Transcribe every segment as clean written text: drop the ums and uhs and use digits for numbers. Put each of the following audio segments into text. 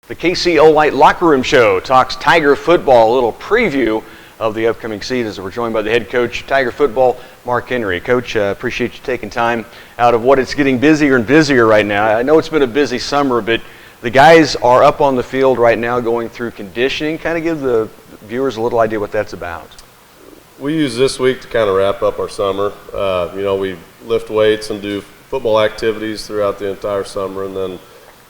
The KCLY Locker Room Show talks Tiger football, a little preview of the upcoming season. We're joined by the head coach, Tiger football, Marc Henry. Coach, appreciate you taking time out of what it's getting busier and busier right now. I know it's been a busy summer, but the guys are up on the field right now going through conditioning. Kind of give the viewers a little idea what that's about. We use this week to kind of wrap up our summer. We lift weights and do football activities throughout the entire summer, and then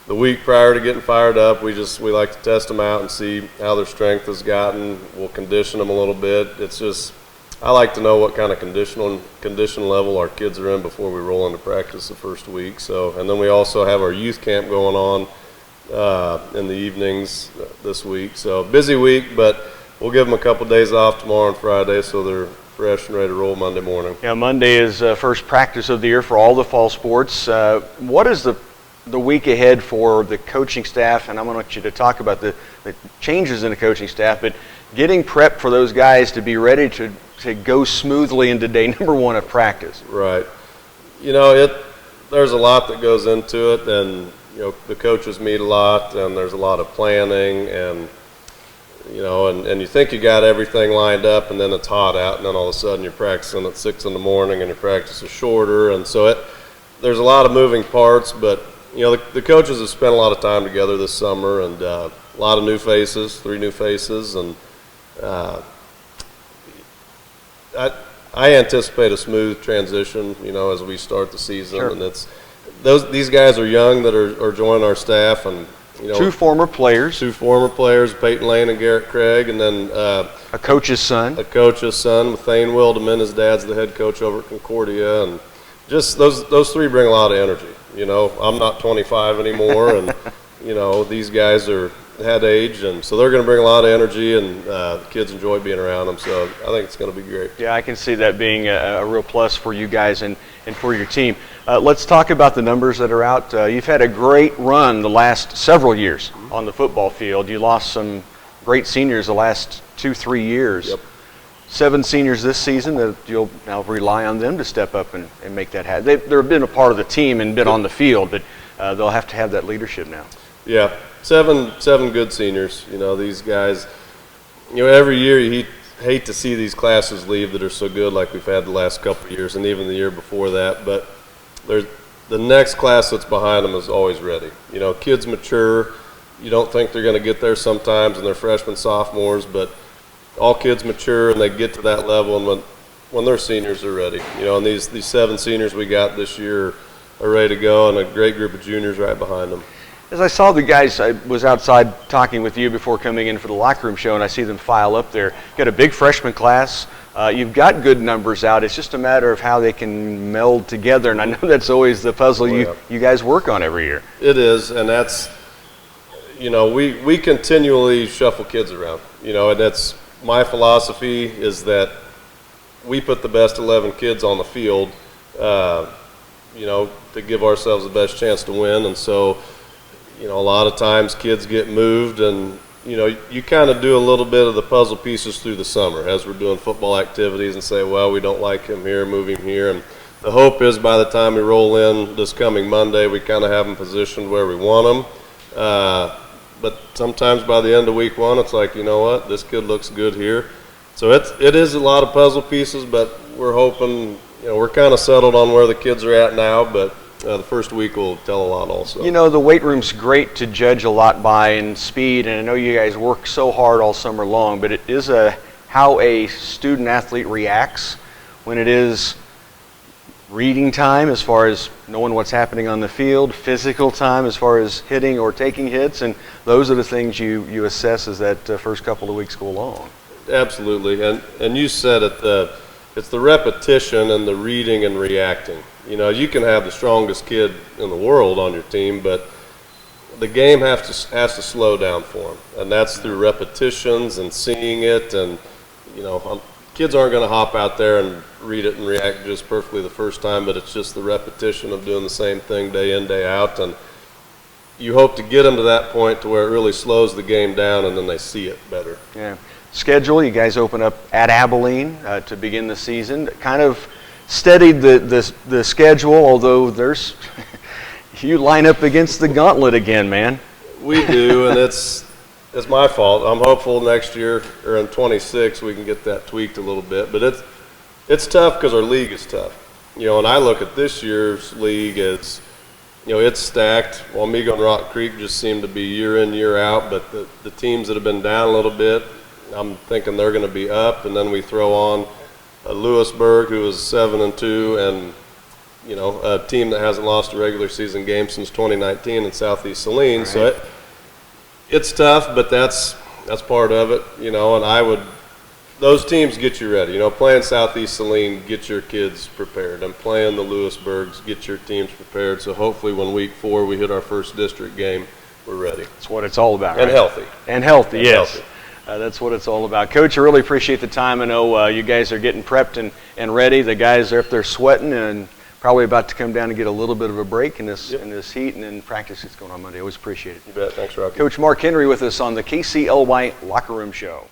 the week prior to getting fired up, we like to test them out and see how their strength has gotten. We'll condition them a little bit. I like to know what kind of condition level our kids are in before we roll into practice the first week. And then we also have our youth camp going on in the evenings this week. So busy week, but we'll give them a couple days off tomorrow and Friday so they're fresh and ready to roll Monday morning. Yeah, Monday is first practice of the year for all the fall sports. What is the week ahead for the coaching staff? And I want you to talk about the changes in the coaching staff, but getting prepped for those guys to be ready to go smoothly into day number one of practice. Right. There's a lot that goes into it, and the coaches meet a lot, and there's a lot of planning, and and you think you got everything lined up, and then it's hot out, and then all of a sudden you're practicing at 6 in the morning, and your practice is shorter, and so there's a lot of moving parts, but the coaches have spent a lot of time together this summer, and a lot of new faces, 3 new faces, and I anticipate a smooth transition, as we start the season. Sure. And these guys are young that are joining our staff, and 2 former players, Peyton Lane and Garrett Craig, and then a coach's son, with Thane Wildeman. His dad's the head coach over at Concordia, and just those 3 bring a lot of energy. I'm not 25 anymore, and these guys had age, and so they're going to bring a lot of energy, and the kids enjoy being around them. So I think it's going to be great. Yeah, I can see that being a real plus for you guys and for your team. Let's talk about the numbers that are out. You've had a great run the last several years on the football field. You lost some great seniors the last 2-3 years. Yep. 7 seniors this season that you'll now rely on them to step up and make that happen. They've been a part of the team and been on the field, but they'll have to have that leadership now. Yeah, seven good seniors. These guys, every year you hate to see these classes leave that are so good like we've had the last couple of years and even the year before that, but the next class that's behind them is always ready. Kids mature. You don't think they're going to get there sometimes, and they're freshmen, sophomores, but all kids mature and they get to that level, and when they're seniors, they're ready. And these 7 seniors we got this year are ready to go, and a great group of juniors right behind them. As I saw the guys, I was outside talking with you before coming in for the locker room show, and I see them file up there. You've got a big freshman class. You've got good numbers out. It's just a matter of how they can meld together, and I know that's always the puzzle you guys work on every year. It is, and that's, we continually shuffle kids around, and that's my philosophy is that we put the best 11 kids on the field, to give ourselves the best chance to win. And so, a lot of times kids get moved, and, you kind of do a little bit of the puzzle pieces through the summer as we're doing football activities and say, well, we don't like him here, move him here. And the hope is by the time we roll in this coming Monday, we kind of have them positioned where we want them. But sometimes by the end of week 1, it's like, what, this kid looks good here. So it is a lot of puzzle pieces, but we're hoping, we're kind of settled on where the kids are at now, but the first week will tell a lot also. The weight room's great to judge a lot by in speed, and I know you guys work so hard all summer long, but it is how a student athlete reacts when it is reading time as far as knowing what's happening on the field, physical time as far as hitting or taking hits, and those are the things you assess as that first couple of weeks go along. Absolutely, and you said it, it's the repetition and the reading and reacting. You can have the strongest kid in the world on your team, but the game has to slow down for them, and that's through repetitions and seeing it, and kids aren't going to hop out there and read it and react just perfectly the first time, but it's just the repetition of doing the same thing day in, day out, and you hope to get them to that point to where it really slows the game down, and then they see it better. Yeah. Schedule, you guys open up at Abilene to begin the season. Kind of steadied the schedule, although you line up against the gauntlet again, man. We do, and it's my fault. I'm hopeful next year or in 26 we can get that tweaked a little bit. But it's tough because our league is tough. You know, and I look at this year's league as, you know, it's stacked. Wamego and Rock Creek just seem to be year in, year out. But the teams that have been down a little bit, I'm thinking they're going to be up. And then we throw on Lewisburg, who is 7-2, and you know, a team that hasn't lost a regular season game since 2019 in Southeast Saline. Right. So it's tough, but that's part of it, you know. And those teams get you ready. You know, playing Southeast Saline, get your kids prepared. And playing the Lewisburgs, get your teams prepared. So hopefully when week 4 we hit our first district game, we're ready. That's what it's all about, and right? Healthy. And healthy, and yes. Healthy. That's what it's all about. Coach, I really appreciate the time. I know you guys are getting prepped and ready. The guys are up there sweating and probably about to come down and get a little bit of a break in this heat, and then practice that's going on Monday. Always appreciate it. You bet. Thanks, Rocky. Coach Marc Henry with us on the KCLY Locker Room Show.